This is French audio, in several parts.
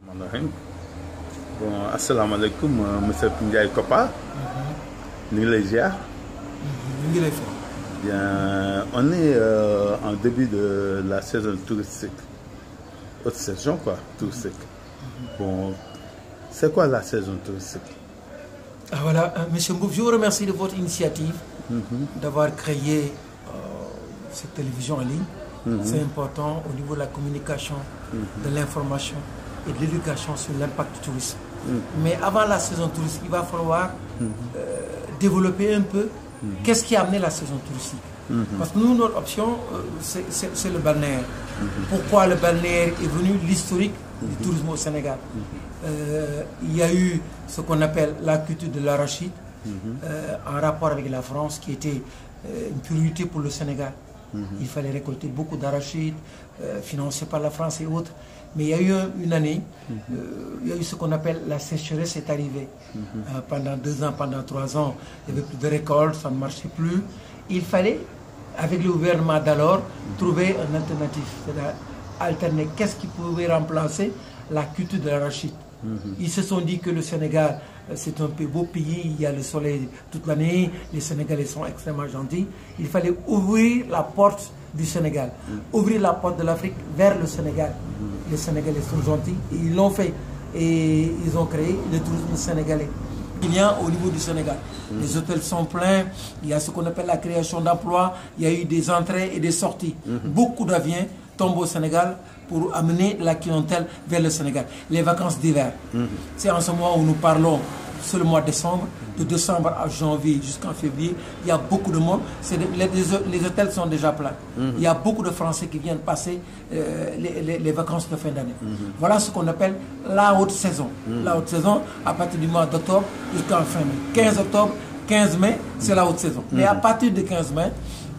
Bon, assalamu alaikum, monsieur Ndiaye Kopa. Bien, on est en début de la saison touristique. Haute saison, quoi, touristique. Bon, c'est quoi la saison touristique? Ah, voilà, monsieur Mbouf, je vous remercie de votre initiative, d'avoir créé cette télévision en ligne. C'est important au niveau de la communication, de l'information et de l'éducation sur l'impact du tourisme. Mais avant la saison touristique, il va falloir développer un peu qu'est-ce qui a amené la saison touristique. Parce que nous, notre option, c'est le balnéaire. Pourquoi le balnéaire est venu? L'historique du tourisme au Sénégal. Il y a eu ce qu'on appelle la culture de l'arachide, en rapport avec la France, qui était une priorité pour le Sénégal. Il fallait récolter beaucoup d'arachides, financés par la France et autres. Mais il y a eu une année, il y a eu ce qu'on appelle la sécheresse est arrivée. Pendant 2 ans, pendant 3 ans, il n'y avait plus de récolte, ça ne marchait plus. Il fallait, avec le gouvernement d'alors, trouver un alternatif. C'est-à-dire alterner qu'est-ce qui pouvait remplacer la culture de l'arachide. Ils se sont dit que le Sénégal, c'est un beau pays, il y a le soleil toute l'année, les Sénégalais sont extrêmement gentils. Il fallait ouvrir la porte du Sénégal, ouvrir la porte de l'Afrique vers le Sénégal. Les Sénégalais sont gentils et ils l'ont fait. Et ils ont créé le tourisme sénégalais. Il y a au niveau du Sénégal. Les hôtels sont pleins, il y a ce qu'on appelle la création d'emplois, il y a eu des entrées et des sorties. Beaucoup d'avions tombent au Sénégal pour amener la clientèle vers le Sénégal. Les vacances d'hiver, c'est en ce mois où nous parlons, c'est le mois de décembre, de décembre à janvier jusqu'en février, il y a beaucoup de monde, les hôtels sont déjà pleins. Il y a beaucoup de Français qui viennent passer les vacances de fin d'année. Voilà ce qu'on appelle la haute saison. La haute saison, à partir du mois d'octobre jusqu'en fin mai. 15 octobre, 15 mai, c'est la haute saison. Mais à partir de 15 mai,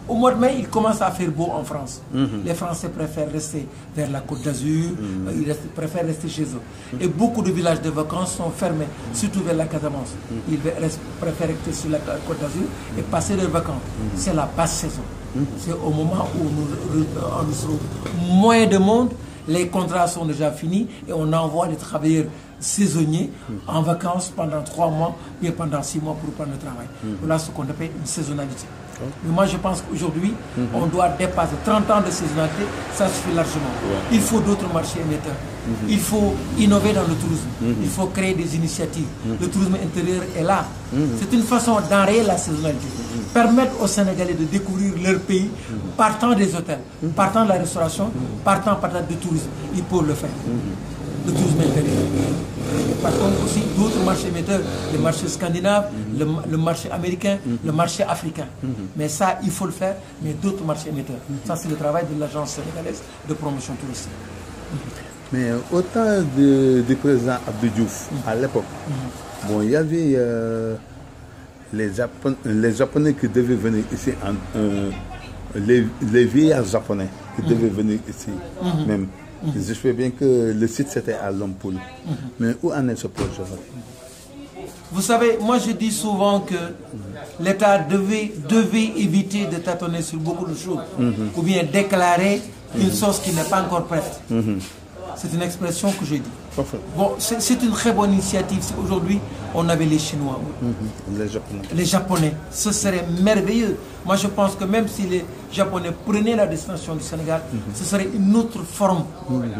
au mois de mai, il commence à faire beau en France. Les Français préfèrent rester vers la Côte d'Azur, ils préfèrent rester chez eux. Et beaucoup de villages de vacances sont fermés, surtout vers la Casamance. Ils préfèrent rester sur la Côte d'Azur et passer leurs vacances. C'est la basse saison. C'est au moment où nous serons moins de monde, les contrats sont déjà finis et on envoie les travailleurs saisonniers en vacances pendant 3 mois, bien pendant 6 mois pour prendre le travail. Voilà ce qu'on appelle une saisonnalité. Mais moi je pense qu'aujourd'hui, on doit dépasser 30 ans de saisonnalité, ça suffit largement. Il faut d'autres marchés émetteurs. Il faut innover dans le tourisme. Il faut créer des initiatives. Le tourisme intérieur est là. C'est une façon d'enrayer la saisonnalité. Permettre aux Sénégalais de découvrir leur pays partant des hôtels, partant de la restauration, partant du tourisme. Ils peuvent le faire. Le tourisme intérieur. Par contre aussi d'autres marchés émetteurs, le marché scandinave, le marché américain, le marché africain. Mais ça, il faut le faire, mais d'autres marchés émetteurs. Ça, c'est le travail de l'agence sénégalaise de promotion touristique. Mais au temps du président Abdou Diouf, à l'époque, bon, il y avait les Japonais qui devaient venir ici, les vieillards japonais qui devaient venir ici même. Je sais bien que le site c'était à Lompoul. Mais où en est ce projet? Vous savez, moi je dis souvent que l'État devait éviter de tâtonner sur beaucoup de choses, ou bien déclarer une sauce qui n'est pas encore prête. C'est une expression que je dis. Bon, c'est une très bonne initiative. Si aujourd'hui on avait les Chinois, les Japonais, ce serait merveilleux. Moi je pense que même si les Japonais prenaient la destination du Sénégal, ce serait une autre forme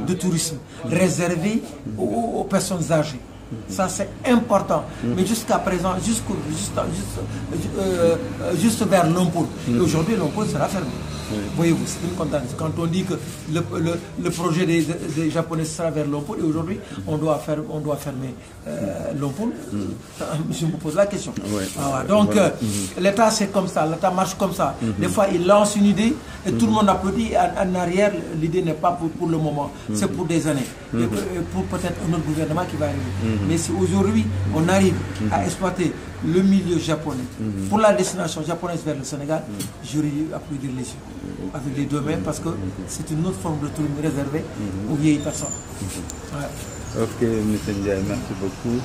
de tourisme réservée aux personnes âgées. Ça c'est important. Mais jusqu'à présent, juste vers Lompoul. Et aujourd'hui Lompoul sera fermé. Voyez-vous, c'est une contrainte. Quand on dit que le projet des Japonais sera vers Lompoul, et aujourd'hui on doit fermer Lompoul, je me pose la question. Donc l'État c'est comme ça, l'État marche comme ça. Des fois il lance une idée et tout le monde applaudit. En arrière, l'idée n'est pas pour le moment, c'est pour des années. Et pour peut-être un autre gouvernement qui va arriver. Mais si aujourd'hui on arrive à exploiter le milieu japonais pour la destination japonaise vers le Sénégal, j'aurais dû applaudir les yeux avec les 2 mains, parce que c'est une autre forme de tourisme réservée aux vieilles personnes. Ok, M. Ndiaye, merci beaucoup.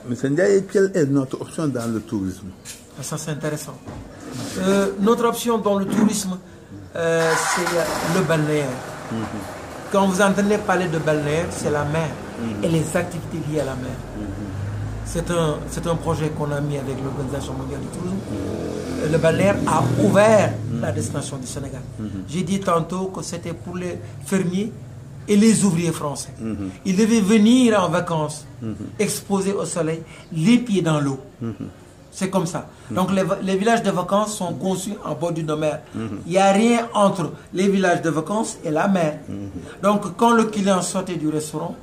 M. Ndiaye, quelle est notre option dans le tourisme? Ça c'est intéressant. Notre option dans le tourisme, c'est le balnéaire. quand vous entendez parler de balnéaire, c'est la mer et les activités liées à la mer. C'est un projet qu'on a mis avec l'Organisation mondiale du tourisme. Le balnéaire a ouvert la destination du Sénégal. J'ai dit tantôt que c'était pour les fermiers et les ouvriers français. Ils devaient venir en vacances, exposés au soleil, les pieds dans l'eau. C'est comme ça. Donc les villages de vacances sont conçus en bordure de mer. Il n'y a rien entre les villages de vacances et la mer. Donc quand le client sortait du restaurant,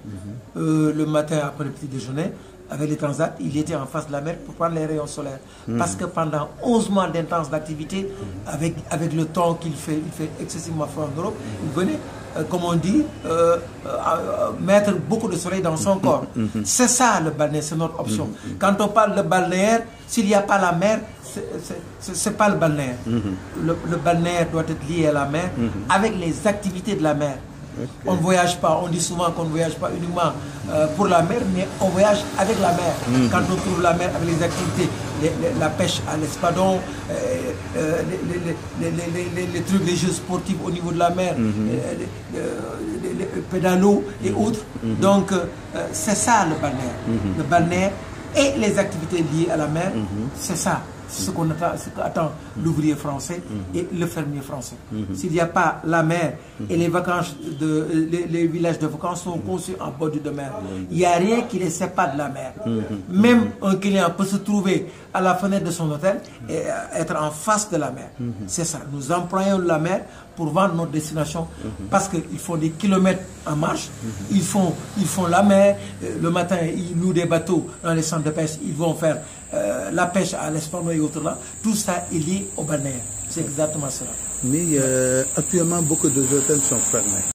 le matin après le petit déjeuner, avec les transats, il était en face de la mer pour prendre les rayons solaires. Parce que pendant 11 mois d'intense d'activité, avec le temps qu'il fait, il fait excessivement froid en Europe, il venait, comme on dit, mettre beaucoup de soleil dans son corps. C'est ça le balnéaire, c'est notre option. Quand on parle de balnéaire, s'il n'y a pas la mer, c'est pas le balnéaire. Le balnéaire doit être lié à la mer, avec les activités de la mer. On ne voyage pas, on dit souvent qu'on ne voyage pas uniquement pour la mer, mais on voyage avec la mer. Quand on trouve la mer avec les activités, la pêche à l'espadon, les trucs, les jeux sportifs au niveau de la mer, les pédalos et autres. Donc c'est ça le balnéaire. Le balnéaire et les activités liées à la mer, c'est ça. C'est ce qu'attend l'ouvrier français et le fermier français. S'il n'y a pas la mer et les vacances, les villages de vacances sont conçus en bordure de mer, il n'y a rien qui les sépare de la mer. Même un client peut se trouver à la fenêtre de son hôtel et être en face de la mer. C'est ça. Nous employons la mer pour vendre notre destination parce qu'ils font des kilomètres en marche, ils font la mer, le matin ils louent des bateaux dans les centres de pêche, ils vont faire la pêche à l'espadon et autres là, tout ça est lié au balnéaire. C'est exactement cela. Mais actuellement beaucoup de hôtels sont fermés.